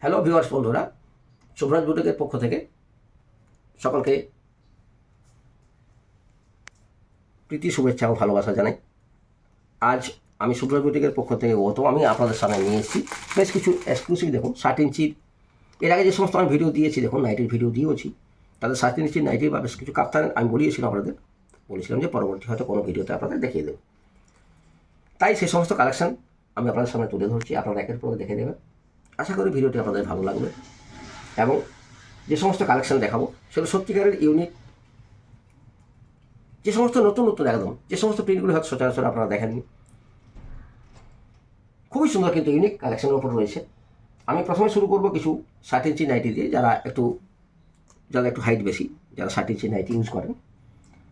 Hello viewers বন্ধুরা, শুভরাজ বুটিকের পক্ষ থেকে সকলকে প্রীতি শুভেচ্ছা ও ভালোবাসা জানাই। আজ আমি শুভরাজ বুটিকের পক্ষ থেকে আমি আপনাদের সামনে নিয়ে এসেছি বেশ কিছু এক্সক্লুসিভ। দেখুন 60 ইঞ্চির, এর আগে যে সমস্ত আমি ভিডিও দিয়েছি, দেখুন নাইটির ভিডিও দিয়েওছি, তাদের 60 ইঞ্চির নাইটির বা বেশ কিছু কাপ্তান আমি বলিয়েছিলাম বলেছিলাম যে পরবর্তী হয়তো কোনো ভিডিওতে আপনাদের দেখিয়ে দেবো। তাই সে সমস্ত কালেকশন আমি আপনাদের সামনে তুলে ধরছি, আপনারা একের পর দেখে দেবেন। আশা করি ভিডিওটি আপনাদের ভালো লাগবে এবং যে সমস্ত কালেকশন দেখাবো সেগুলো সত্যিকারের ইউনিক, যে সমস্ত নতুন নতুন একদম যে সমস্ত প্রিন্টগুলো হয়তো সচরাচর আপনারা দেখেননি, খুবই সুন্দর কিন্তু ইউনিক কালেকশনের উপর রয়েছে। আমি প্রথমে শুরু করবো কিছু 60 ইঞ্চি নাইটি দিয়ে, যারা একটু হাইট বেশি, যারা 60 ইঞ্চি নাইটি ইউজ করেন,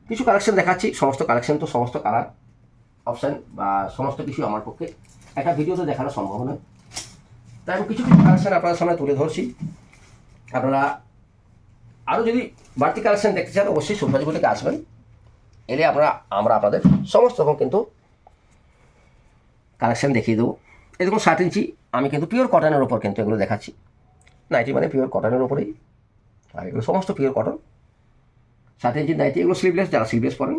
কিছু কালেকশন দেখাচ্ছি। সমস্ত কালেকশন তো সমস্ত কালার অপশান বা সমস্ত কিছু আমার পক্ষে একটা ভিডিওতে দেখানো সম্ভব নয়, তাই আমি কিছু কিছু কালেকশন আপনাদের সামনে তুলে ধরছি। আপনারা আরও যদি বাড়তি কালেকশন দেখতে চান অবশ্যই শুভরাজ বুটিকে আসবেন, এলে আমরা আপনাদের সমস্ত রকম কিন্তু কালেকশন দেখিয়ে দেবো। এই দেখুন 60 ইঞ্চি, আমি কিন্তু পিওর কটনের ওপর কিন্তু এগুলো দেখাচ্ছি। নাইটি মানে পিওর কটনের ওপরেই, আর এগুলো সমস্ত পিওর কটন। 60 ইঞ্চি নাইটি, এগুলো স্লিভলেস, যারা স্লিভলেস পরেন,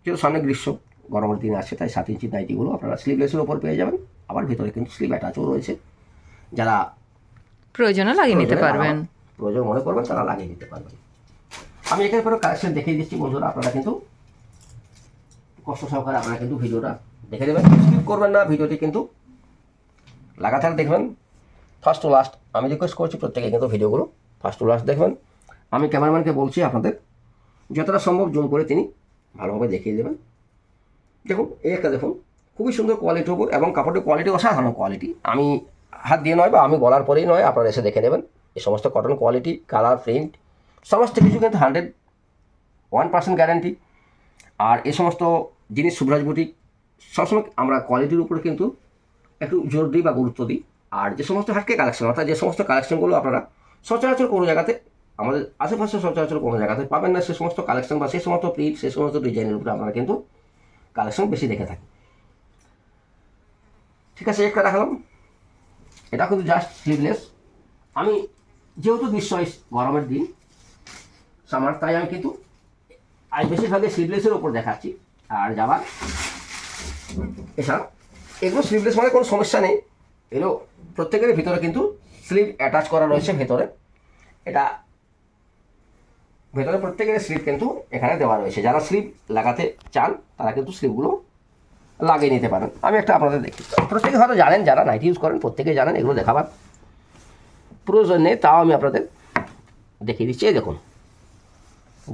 যেহেতু সামনে গ্রীষ্ম গরমের দিন আসছে, তাই 60 ইঞ্চি নাইটিগুলো আপনারা স্লিভলেসের ওপর পেয়ে যাবেন। আবার ভিতরে কিন্তু স্লিভ অ্যাটাচও রয়েছে, যারা প্রয়োজনে লাগিয়ে নিতে পারবেন, প্রয়োজন মনে করবেন তারা লাগিয়ে নিতে পারবেন। আমি এখানে পরে কালেকশন দেখিয়ে দিচ্ছি বন্ধুরা, আপনারা কিন্তু কষ্ট সহকারে আপনারা কিন্তু ভিডিওটা দেখে দেবেন, স্কিপ করবেন না। ভিডিওটি কিন্তু লাগাতার দেখবেন ফার্স্ট টু লাস্ট। আমি রিকোয়েস্ট করছি প্রত্যেকে কিন্তু ভিডিওগুলো ফার্স্ট টু লাস্ট দেখবেন। আমি ক্যামেরাম্যানকে বলছি আপনাদের যতটা সম্ভব জুম করে তিনি ভালোভাবে দেখিয়ে দেবেন। দেখুন এই একটা দেখুন, খুবই সুন্দর কোয়ালিটির উপর, এবং কাপড়ের কোয়ালিটি অসাধারণ কোয়ালিটি। আমি হাত দিয়ে নয় বা আমি বলার পরেই নয়, আপনারা এসে দেখে নেবেন। এই সমস্ত কটন কোয়ালিটি, কালার, প্রিন্ট সমস্ত কিছু কিন্তু 101% গ্যারান্টি। আর এই সমস্ত জিনিস শুভরাজ বুটিক সবসময় আমরা কোয়ালিটির উপরে কিন্তু একটু জোর দিই বা গুরুত্ব দিই। আর যে সমস্ত হাটকে কালেকশন, অর্থাৎ যে সমস্ত কালেকশনগুলো আপনারা সচরাচর কোনো জায়গাতে, আমাদের আশেপাশে সচরাচর কোনো জায়গাতে পাবেন না, সে সমস্ত কালেকশন বা সে সমস্ত প্রিন্ট, সে সমস্ত ডিজাইনের উপরে আপনারা কিন্তু কালেকশন বেশি দেখে থাকি। ঠিক আছে, একটা দেখালাম, এটা কিন্তু জাস্ট স্লিভলেস। আমি যেহেতু গ্রীষ্ম গরমের দিন সামার, তাই আমি কিন্তু আজ বেশিরভাগে স্লিভলেসের ওপর দেখাচ্ছি। আর যাবার এছাড়া এগুলো স্লিভলেস মানে কোনো সমস্যা নেই, এগুলো প্রত্যেকের ভিতরে কিন্তু স্লিভ অ্যাটাচ করা রয়েছে ভেতরে। এটা ভেতরে প্রত্যেকের স্লিভ কিন্তু এখানে দেওয়া রয়েছে, যারা স্লিভ লাগাতে চান তারা কিন্তু স্লিভগুলো লাগিয়ে নিতে পারেন। আমি একটা আপনাদের দেখি, প্রত্যেকে হয়তো জানেন, যারা নাইটি ইউজ করেন প্রত্যেকেই জানেন, এগুলো দেখাবার প্রয়োজন নেই, তাও আমি আপনাদের দেখিয়ে দিচ্ছি। এই দেখুন,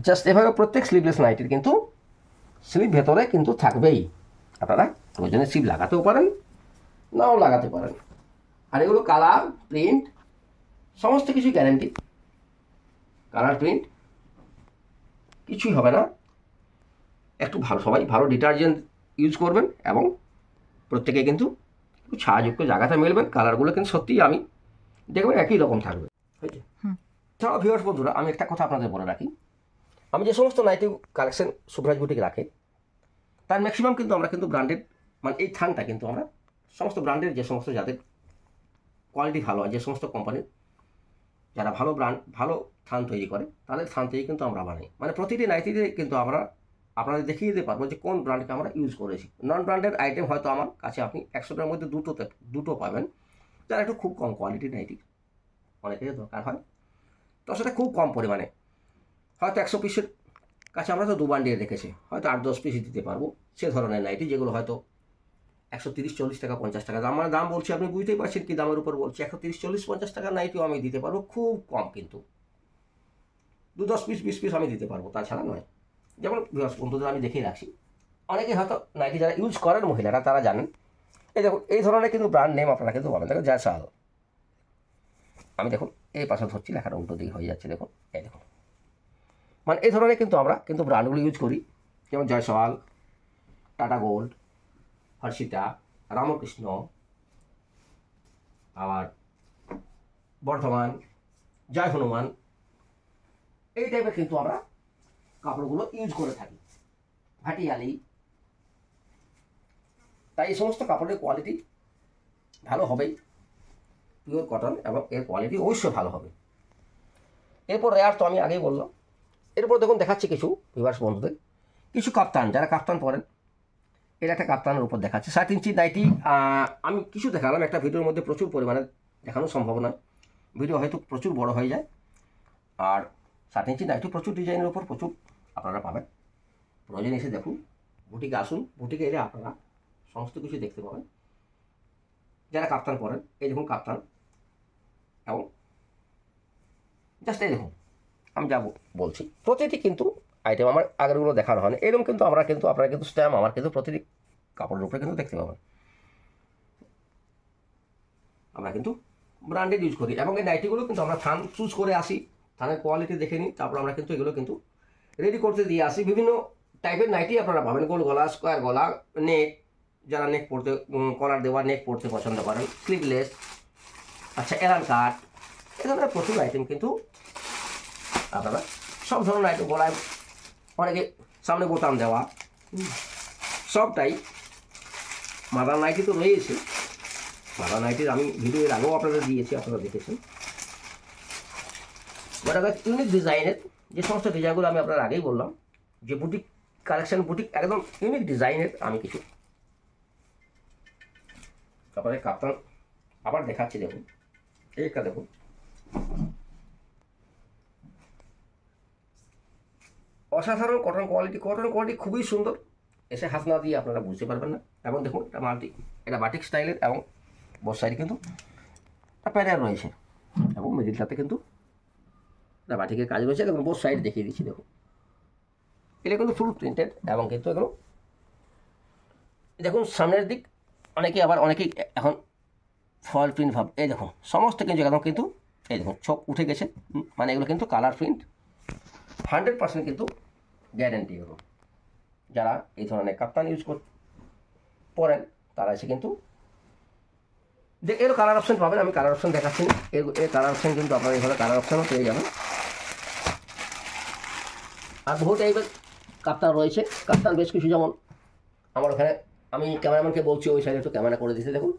জাস্ট এভাবে প্রত্যেক স্লিভলেস নাইটির কিন্তু স্লিভ ভেতরে কিন্তু থাকবেই। আপনারা প্রয়োজনে স্লিভ লাগাতেও পারেন, নাও লাগাতে পারেন। আর এগুলো কালার, প্রিন্ট সমস্ত কিছু গ্যারান্টি। কালার, প্রিন্ট কিছুই হবে না। একটু সবাই ভালো ডিটারজেন্ট ইউজ করবেন এবং প্রত্যেকে কিন্তু একটু ছায়াযুক্ত জায়গাতে মেলবেন। কালারগুলো কিন্তু সত্যিই আমি দেখবেন একই রকম থাকবে, হয়েছে। এছাড়াও ভিউয়ার্স বন্ধুরা, আমি একটা কথা আপনাদের বলে রাখি, আমি যে সমস্ত নাইটি কালেকশন শুভরাজ বুটিক রাখে, তার ম্যাক্সিমাম কিন্তু আমরা কিন্তু ব্র্যান্ডেড, মানে এই থানটা কিন্তু আমরা সমস্ত ব্র্যান্ডের, যে সমস্ত যাদের কোয়ালিটি ভালো হয়, যে সমস্ত কোম্পানির যারা ভালো ভালো থান তৈরি করে, তাদের থান তৈরি কিন্তু আমরা বানাই। মানে প্রতিটি নাইটিতে কিন্তু আমরা আপনাদের দেখিয়ে দিতে পারবো যে কোন ব্র্যান্ডকে আমরা ইউজ করেছি। নন ব্র্যান্ডেড আইটেম হয়তো আমার কাছে আপনি 100টার মধ্যে দুটো পাবেন, যারা একটু খুব কম কোয়ালিটির নাইটি অনেকের দরকার হয়, তো সেটা খুব কম পরিমাণে, হয়তো 100 পিসের কাছে আমরা তো 2 বান্ডিল রেখেছি, হয়তো 8-10 পিস দিতে পারবো। সে ধরনের নাইটি যেগুলো হয়তো 130-40 টাকা, 50 টাকা দাম, মানে দাম বলছি আপনি বুঝতেই পারছেন কি দামের উপর বলছি। 130-40-50 টাকার নাইটিও আমি দিতে পারবো, খুব কম কিন্তু 2-10 পিস 20 পিস আমি দিতে পারবো, তাছাড়া নয়। যেমন বন্ধুদের আমি দেখিয়ে রাখছি, অনেকে হয়তো নাইটি যারা ইউজ করেন মহিলারা তারা জানেন। এই দেখুন, এই ধরনের কিন্তু ব্র্যান্ড নেম আপনারা কিন্তু পাবেন। দেখুন জয়সাল, আমি দেখুন এই পাশে ধরছি, লেখাটা উল্টো দিকে হয়ে যাচ্ছে, দেখুন এই দেখুন, মানে এই ধরনের কিন্তু আমরা কিন্তু ব্র্যান্ডগুলো ইউজ করি। যেমন জয়সওয়াল, টাটা গোল্ড, হর্ষিতা, রামকৃষ্ণ, আবার বর্ধমান, জয় হনুমান, এই টাইপের কিন্তু আমরা কাপড়গুলো ইউজ করে থাকি, ভাটিয়ালি। তাই এই সমস্ত কাপড়ের কোয়ালিটি ভালো হবেই, পিওর কটন এবং এর কোয়ালিটি অবশ্যই ভালো হবে। এরপর রেয়ার তো আমি আগেই বললাম। এরপর দেখুন দেখাচ্ছি কিছু ভিউয়ার্স বন্ধুদের, কিছু কাপ্তান, যারা কাপ্তান পরেন, এর একটা কাপ্তানের উপর দেখাচ্ছে 7 ইঞ্চি নাইটি। আমি কিছু দেখালাম, একটা ভিডিওর মধ্যে প্রচুর পরিমাণে দেখানো সম্ভব নয়, ভিডিও হয়তো প্রচুর বড় হয়ে যায়। আর 7 ইঞ্চি নাইটি প্রচুর ডিজাইনের উপর প্রচুর আপনারা পাবেন। প্রয়োজন এসে দেখুন, বুটিকে আসুন, বুটিকে এলে আপনারা সমস্ত কিছু দেখতে পাবেন। যারা কাপ্তান পরেন, এই দেখুন কাপ্তান, এবং জাস্ট এই দেখুন আমি যা বলছি প্রতিটি কিন্তু আইটেম আমার আগেরগুলো দেখানো হয় না, এরকম কিন্তু আপনারা কিন্তু স্ট্যাম্প আমার কিন্তু প্রতিটি কাপড়ের উপরে কিন্তু দেখতে পাবেন। আমরা কিন্তু ব্র্যান্ডেড ইউজ করি, এবং এই নাইটিগুলো কিন্তু আমরা থান চুজ করে আসি, থানের কোয়ালিটি দেখে নিই, তারপর আমরা কিন্তু এগুলো কিন্তু রেডি করতে দিয়ে আসি। বিভিন্ন টাইপের নাইটি আপনারা পাবেন, গোল গলা, স্কোয়ার গলা, নেক, যারা নেক পড়তে কলার দেওয়া নেক পড়তে পছন্দ করেন, স্লিভলেস, আচ্ছা এলান কাট, এ ধরনের প্রচুর আইটেম কিন্তু আপনারা সব ধরনের আইটেম, গলায় অনেকে সামনে বোতাম দেওয়া, সবটাই। মাদার নাইটি তো রয়েছে, মাদার নাইটির আমি ভিডিও এর আগেও আপনাদের দিয়েছি, আপনারা দেখেছেন। বাট ইউনিক ডিজাইনের যে সমস্ত ডিজাইনগুলো আমি আপনার আগেই বললাম, যে বুটিক কালেকশন, বুটিক একদম ইউনিক ডিজাইনের আমি কিছু তারপরে কাপ্তান আবার দেখাচ্ছি। দেখুন এইটা দেখুন, অসাধারণ কটন কোয়ালিটি খুবই সুন্দর, এসে হাত না দিয়ে আপনারা বুঝতে পারবেন না। এবং দেখুন এটা বাটিক স্টাইলের, এবং বোথ সাইড কিন্তু প্যাটার্ন রয়েছে, এবং মিডিলটাতে কিন্তু এটা বাটিকের কাজ রয়েছে। দেখুন বোথ সাইড দেখিয়ে দিচ্ছি, দেখুন এটা কিন্তু ফুল প্রিন্টেড, এবং কিন্তু এগুলো দেখুন সামনের দিক অনেকেই এখন ফয়েল প্রিন্ট ভাব, এই দেখুন সমস্ত কিছু একদম কিন্তু এই দেখুন ছোপ উঠে গেছে, মানে এগুলো কিন্তু কালার প্রিন্ট 100% কিন্তু গ্যারেন্টি। এগুলো যারা এই ধরনের কাপ্তান ইউজ পরেন তারা এসে কিন্তু এর কালার অপশন পাবেন, আমি কালার অপশন দেখাচ্ছি না, এর কালার অপশন কিন্তু আপনারা এইভাবে কালার অপশনও পেয়ে যাবেন। আর বহু টাইপের কাপ্তান রয়েছে, কাপ্তান বেশ কিছু, যেমন আমার ওখানে আমি ক্যামেরাম্যানকে বলছি ওই সাইডে একটু ক্যামেরা করে দিতে, দেখুন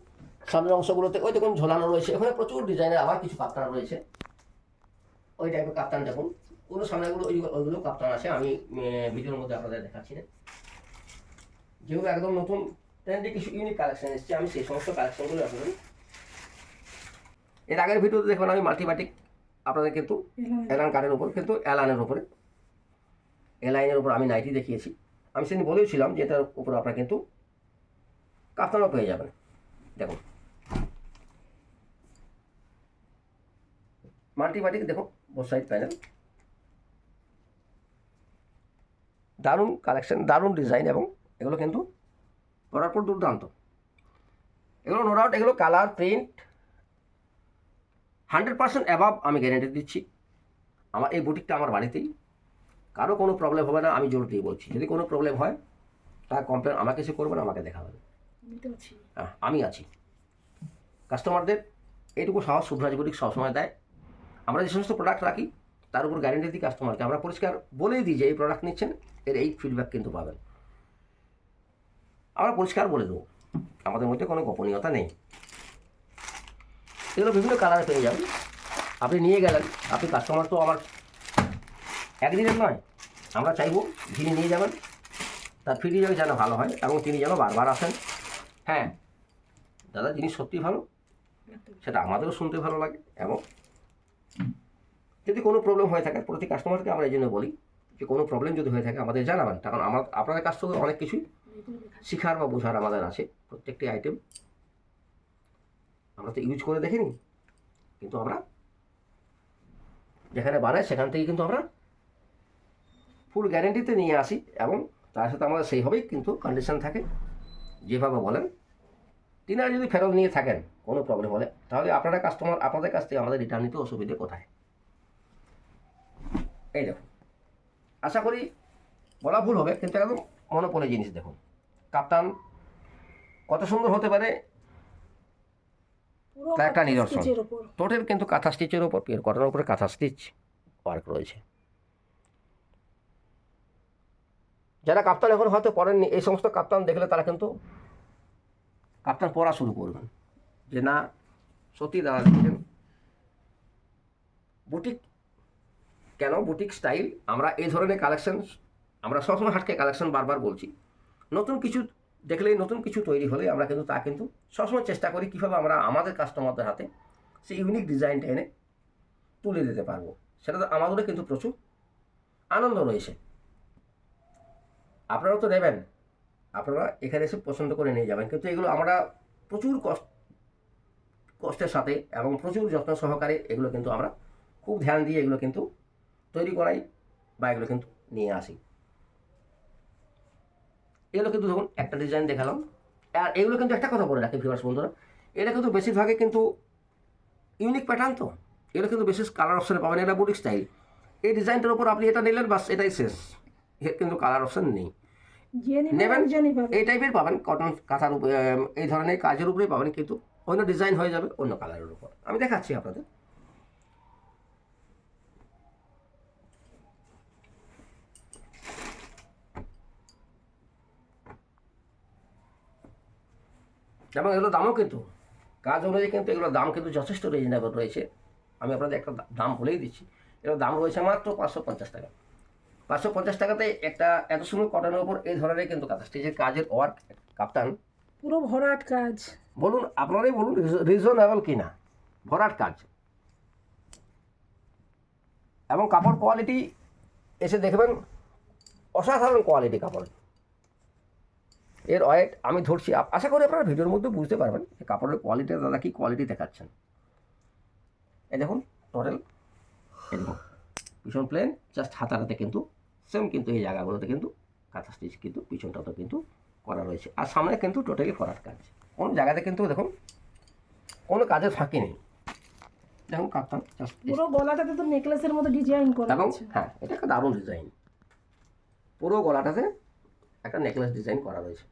সামনের অংশগুলোতে ওই দেখুন ঝোলানো রয়েছে, ওখানে প্রচুর ডিজাইনের আবার কিছু কাপ্তান রয়েছে, ওই টাইপের কাপ্তান দেখুন, ওগুলো সামনেগুলো ওইগুলো কাপ্তান আছে, আমি ভিডিওর মধ্যে আপনাদের দেখাচ্ছি না। যেগুলো একদম নতুন ট্রেন্ডে কিছু ইউনিক কালেকশন এসেছে, আমি সেই সমস্ত কালেকশনগুলো আপনাদের এর আগের ভিডিওতে দেখবেন আমি মাল্টিবাটিক আপনাদের কিন্তু এলান কার্ডের উপর, কিন্তু এলানের উপরে, এলাইনের উপর আমি নাইটি দেখিয়েছি। আমি সেদিন বলেওছিলাম যে এটার উপর আপনারা কিন্তু কাপ্তানও পেয়ে যাবেন। দেখুন মাল্টিবাটিক, দেখুন বোথ সাইড প্যানেল, দারুণ কালেকশন, দারুণ ডিজাইন, এবং এগুলো কিন্তু পরার পর দুর্দান্ত। এগুলো নো ডাউট, এগুলো কালার প্রিন্ট 100% অ্যাবাভ আমি গ্যারেন্টি দিচ্ছি। আমার এই বুটিকটা আমার বাড়িতেই, কারো কোনো প্রবলেম হবে না, আমি জোর দিয়ে বলছি। যদি কোনো প্রবলেম হয় তার কমপ্লেন আমাকে এসে করবেন, আমাকে দেখাবেন, হ্যাঁ আমি আছি। কাস্টমারদের এইটুকু সাহস শুভ্রাজ বুটিক সবসময় দেয়। আমরা যে সমস্ত প্রোডাক্ট রাখি তার উপর গ্যারেন্টি দিই কাস্টমারকে, আমরা পরিষ্কার বলেই দিই যে এই প্রোডাক্ট নিচ্ছেন, এর এই ফিডব্যাক কিন্তু পাবেন, আমরা পরিষ্কার বলে দেবো, আমাদের মধ্যে কোনো গোপনীয়তা নেই। এগুলো বিভিন্ন কালারে পেয়ে যাবেন, আপনি নিয়ে গেলেন, আপনি কাস্টমার তো আমার একদিনের নয়, আমরা চাইবো যিনি নিয়ে যাবেন তার ফিডব্যাক যেন ভালো হয়, এবং তিনি যেন বারবার আসেন। হ্যাঁ দাদা জিনিস সত্যি ভালো, সেটা আমাদেরও শুনতে ভালো লাগে। এবং যদি কোনো প্রবলেম হয়ে থাকে, প্রতি কাস্টমারকে আমরা এই জন্য বলি যে কোনো প্রবলেম যদি হয়ে থাকে আমাদের জানাবেন, কারণ আপনাদের কাছ থেকে অনেক কিছুই শেখার বা বোঝার আমাদের আছে। প্রত্যেকটি আইটেম আমরা তো ইউজ করে দেখিনি, কিন্তু আমরা যেখানে বানাই সেখান থেকে কিন্তু আমরা ফুল গ্যারেন্টিতে নিয়ে আসি, এবং তার সাথে আমাদের সেইভাবেই কিন্তু কন্ডিশন থাকে, যেভাবে বলেন। তিনারা যদি ফেরত নিয়ে থাকেন কোনো প্রবলেম হলে, তাহলে আপনারা কাস্টমার আপনাদের কাছ থেকে আমাদের রিটার্ন নিতে অসুবিধে কোথায়। এই দেখুন, আশা করি বলা ভুল হবে, কিন্তু একদম মনোপলে জিনিস। দেখুন কাপ্তান কত সুন্দর হতে পারে, তার একটা নিদর্শন। টোটাল কিন্তু কাঁথা স্টিচের ওপর, পিওর কটনের উপরে কাঁথা স্টিচ ওয়ার্ক রয়েছে। যারা কাপ্তান এখন হয়তো পরেননি, এই সমস্ত কাপ্তান দেখলে তারা কিন্তু কাপ্তান পরা শুরু করবেন, যে না সত্যি দাদা দেখেছেন বুটিক, কেন বুটিক স্টাইল, আমরা এই ধরনের কালেকশন আমরা সবসময় হাটকে কালেকশন বারবার বলছি, নতুন কিছু দেখলেই নতুন কিছু তৈরি হলে আমরা কিন্তু তা কিন্তু সবসময় চেষ্টা করি কীভাবে আমরা আমাদের কাস্টমারদের হাতে সেই ইউনিক ডিজাইনটা এনে তুলে দিতে পারবো, সেটা তো আমাদেরও কিন্তু প্রচুর আনন্দ রয়েছে। আপনারাও তো নেবেন, আপনারা এখানে এসে পছন্দ করে নিয়ে যাবেন, কিন্তু এগুলো আমরা প্রচুর কষ্টের সাথে এবং প্রচুর যত্ন সহকারে এগুলো কিন্তু আমরা খুব ধ্যান দিয়ে এগুলো কিন্তু তৈরি করাই বা এগুলো কিন্তু নিয়ে আসি। এগুলো কিন্তু ধরুন একটা ডিজাইন দেখালাম, আর এগুলো কিন্তু একটা কথা বলে রাখি ভিউয়ার্স বন্ধুরা, এটা কিন্তু বেশিরভাগে কিন্তু ইউনিক প্যাটার্ন, তো এগুলো কিন্তু বিশেষ কালার অপশানে পাবেন, এটা বুটিক স্টাইল। এই ডিজাইনটার উপর আপনি এটা নিলেন বাস, এটাই শেষ, এর কিন্তু কালার অপশান নেই। নেবেন এই টাইপের পাবেন, কটন কাঁথার উপরে এই ধরনের কাজের উপরেই পাবেন, কিন্তু অন্য ডিজাইন হয়ে যাবে অন্য কালারের উপর। আমি দেখাচ্ছি আপনাদের। এবং এগুলোর দামও কিন্তু কাজ অনুযায়ী কিন্তু এগুলোর দাম কিন্তু যথেষ্ট রিজনেবল রয়েছে। আমি আপনাদের একটা দাম বলেই দিচ্ছি, এগুলোর দাম রয়েছে মাত্র 550 টাকা। 550 টাকাতে একটা এত সুন্দর কটনের উপর এই ধরনের কিন্তু কাঁথা স্টিচের কাজের ওয়ার্ক কাপ্তান, পুরো ভরাট কাজ। বলুন আপনারাই বলুন রিজনেবল কি না, ভরাট কাজ এবং কাপড় কোয়ালিটি এসে দেখবেন অসাধারণ কোয়ালিটি কাপড়। এর ওয়েট আমি ধরছি, আশা করি আপনারা ভিডিওর মধ্যে বুঝতে পারবেন যে কাপড়ের কোয়ালিটি দাদা কী কোয়ালিটি দেখাচ্ছেন। এই দেখুন টোটাল, এই দেখুন পিছন প্লেন, জাস্ট হাতাটাতে কিন্তু সেম কিন্তু এই জায়গাগুলোতে কিন্তু কাঁথা স্টিচ কিন্তু পিছনটাতেও কিন্তু করা রয়েছে, আর সামনে কিন্তু টোটালি ভরাট কাজ, কোনো জায়গাতে কিন্তু দেখুন কোনো কাজের ফাঁকি নেই। দেখুন কাপ্তান জাস্ট পুরো গলাটাতে তো নেকলেসের মতো ডিজাইন করা এবং আছে। হ্যাঁ এটা একটা দারুণ ডিজাইন, পুরো গলাটাতে একটা নেকলেস ডিজাইন করা রয়েছে,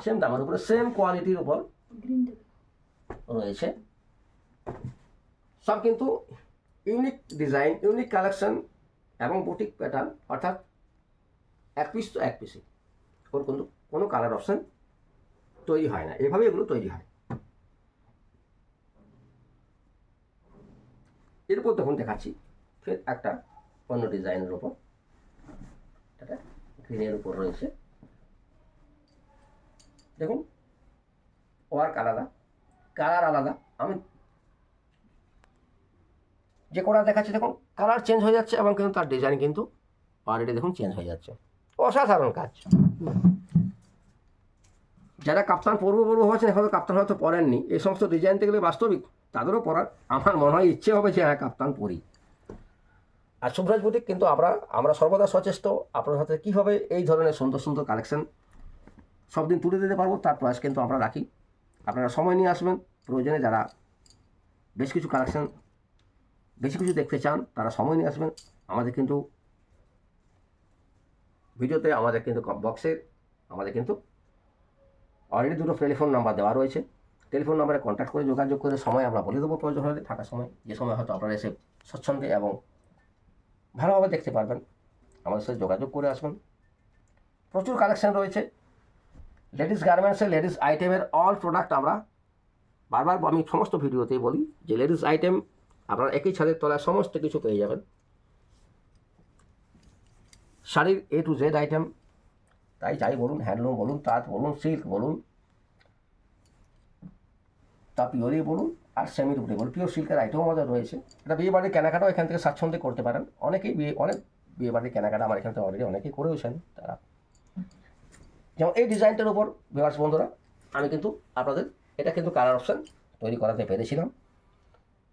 সেম দামের উপরে সেম কোয়ালিটির উপর রয়েছে, সব কিন্তু ইউনিক ডিজাইন, ইউনিক কালেকশন এবং বুটিক প্যাটার্ন, অর্থাৎ এক পিস তো এক পিসই, ওর কিন্তু কোনো কালার অপশান তৈরি হয় না, এভাবে এগুলো তৈরি হয়। এরপর দেখুন দেখাচ্ছি ফের একটা অন্য ডিজাইনের উপর, এটা গ্রিনের উপর রয়েছে, দেখুন ওয়ার্ক আলাদা, কালার আলাদা, আমি যে কোটা দেখাচ্ছি দেখুন কালার চেঞ্জ হয়ে যাচ্ছে এবং কিন্তু তার ডিজাইন কিন্তু অলরেডি দেখুন চেঞ্জ হয়ে যাচ্ছে, অসাধারণ কাজ। যারা কাপ্তান পরবো হচ্ছেন হয়তো কাপ্তান হয়তো পরেননি, এই সমস্ত ডিজাইন দেখলে বাস্তবিক তাদেরও পরার আমার মনে হয় ইচ্ছে হবে যে হ্যাঁ কাপ্তান পরি। আর শুভরাজ বুটিক কিন্তু আমরা সর্বদা সচেষ্ট আপনার হাতে কীভাবে এই ধরনের সুন্দর সুন্দর কালেকশন সব দিন তুলে দিতে পারবো তার প্রয়াস কিন্তু আমরা রাখি। আপনারা সময় নিয়ে আসবেন, প্রয়োজনে যারা বেশ কিছু কালেকশন বেশি কিছু দেখতে চান তারা সময় নিয়ে আসবেন। আমাদের কিন্তু ভিডিওতে আমাদের কিন্তু বক্সে আমাদের কিন্তু অলরেডি দুটো টেলিফোন নাম্বার দেওয়া রয়েছে, টেলিফোন নাম্বারে কন্ট্যাক্ট করে যোগাযোগ করে সময় আমরা বলে দেবো প্রয়োজন হলে, থাকার সময় যে সময় হয়তো আপনারা এসে স্বচ্ছন্দে এবং ভালোভাবে দেখতে পারবেন, আমাদের সাথে যোগাযোগ করে আসবেন। প্রচুর কালেকশন রয়েছে লেডিস গার্মেন্টসের, লেডিস আইটেমের অল প্রোডাক্ট আমরা বারবার আমি সমস্ত ভিডিওতেই বলি যে লেডিস আইটেম আপনারা একই ছাদের তলায় সমস্ত কিছু পেয়ে যাবেন, শাড়ির A to Z আইটেম, তাই যাই বলুন, হ্যান্ডলুম বলুন, তাঁত বলুন, সিল্ক বলুন, তা পিওরই বলুন আর সেমির উপরে বলুন, পিওর সিল্কের আইটেমও আমাদের রয়েছে। এটা বিয়ে বাড়ির কেনাকাটাও এখান থেকে স্বাচ্ছন্দ্যে করতে পারেন, অনেক বিয়ে বাড়ির কেনাকাটা আমার এখান থেকে অলরেডি অনেকেই করেওছেন তারা। যেমন এই ডিজাইনটার উপর ভিউয়ার্স বন্ধুরা আমি কিন্তু আপনাদের এটা কিন্তু কালার অপশান তৈরি করাতে পেরেছিলাম,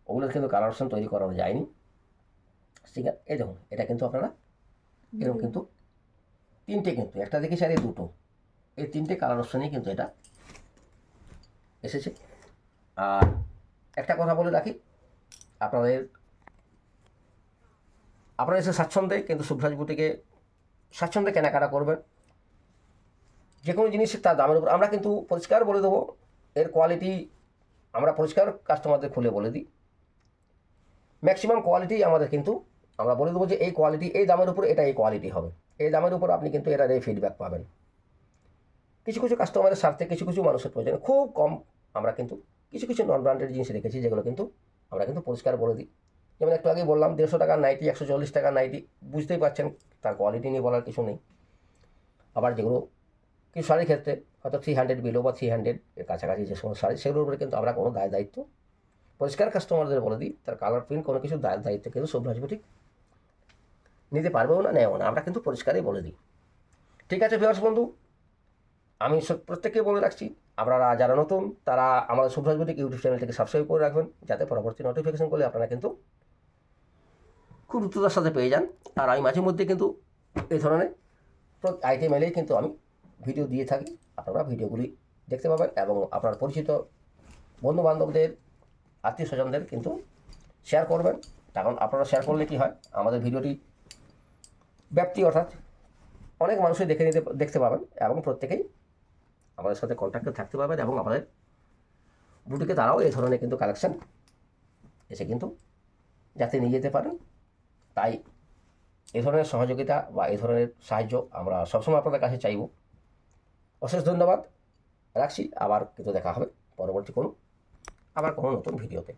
ওগুলো কিন্তু কালার অপশান তৈরি করানো যায়নি। ঠিক আছে, এই দেখুন এটা কিন্তু আপনারা এরকম কিন্তু তিনটে কিন্তু একটা দেখি স্যার এই দুটো, এই তিনটে কালার অপশানেই কিন্তু এটা এসেছে। আর একটা কথা বলে রাখি, আপনারা এসে স্বাচ্ছন্দ্যে কিন্তু শুভরাজ বুটিকে স্বাচ্ছন্দ্যে কেনাকাটা করবেন, যে কোনো জিনিসের তার দামের উপর আমরা কিন্তু পরিষ্কার বলে দেবো, এর কোয়ালিটি আমরা পরিষ্কার কাস্টমারদের খুলে বলে দিই, ম্যাক্সিমাম কোয়ালিটি আমাদের কিন্তু আমরা বলে দেবো যে এই কোয়ালিটি এই দামের উপর এটা এই কোয়ালিটি হবে, এই দামের উপর আপনি কিন্তু এটার এই ফিডব্যাক পাবেন। কিছু কিছু কাস্টমারের স্বার্থে কিছু কিছু মানুষের প্রয়োজনে খুব কম আমরা কিন্তু কিছু কিছু নন ব্র্যান্ডেড জিনিস রেখেছি, যেগুলো কিন্তু আমরা কিন্তু পরিষ্কার বলে দিই। যেমন একটু আগে বললাম 150 টাকার নাইটি, 140 টাকার নাইটি, বুঝতেই পারছেন তার কোয়ালিটি নিয়ে বলার কিছু নেই। আবার যেগুলো কিছু শাড়ির ক্ষেত্রে হয়তো 300 বিলো বা 300 এর কাছাকাছি যে সমস্ত শাড়ি, সেগুলোর উপরে কিন্তু আমরা কোনো দায়িত্ব পরিষ্কার কাস্টমারদের বলে দিই, তার কালার প্রিন্ট কোনো কিছু দায়িত্ব কিন্তু শুভ্রাজ বুটিক নিতে পারবেও না, নেও না, আমরা কিন্তু পরিষ্কারই বলে দিই। ঠিক আছে ভিউয়ার্স বন্ধু, আমি প্রত্যেককে বলে রাখছি, আপনারা যারা নতুন তারা আমাদের শুভ্রাজ বুটিক ইউটিউব চ্যানেলটিকে সাবস্ক্রাইব করে রাখবেন, যাতে পরবর্তী নোটিফিকেশন করলে আপনারা কিন্তু খুব দ্রুততার সাথে পেয়ে যান। আর আমি মাঝে মধ্যে কিন্তু এই ধরনের আইটেম এলেই কিন্তু আমি ভিডিও দিয়ে থাকি, আপনারা ভিডিওগুলি দেখতে পাবেন এবং আপনার পরিচিত বন্ধুবান্ধবদের, আত্মীয় স্বজনদের কিন্তু শেয়ার করবেন। কারণ আপনারা শেয়ার করলে কী হয়, আমাদের ভিডিওটি ব্যাপ্তি অর্থাৎ অনেক মানুষই দেখতে পাবেন এবং প্রত্যেকেই আমাদের সাথে কন্ট্যাক্টে থাকতে পারবেন এবং আমাদের বুটিকে তারাও এই ধরনের কিন্তু কালেকশান এসে কিন্তু যাতে নিয়ে যেতে পারেন। তাই এ ধরনের সহযোগিতা বা এ ধরনের সাহায্য আমরা সবসময় আপনাদের কাছে চাইব। অশেষ ধন্যবাদ, রাখছি। আবার কিন্তু দেখা হবে পরবর্তী কোনো নতুন ভিডিওতে।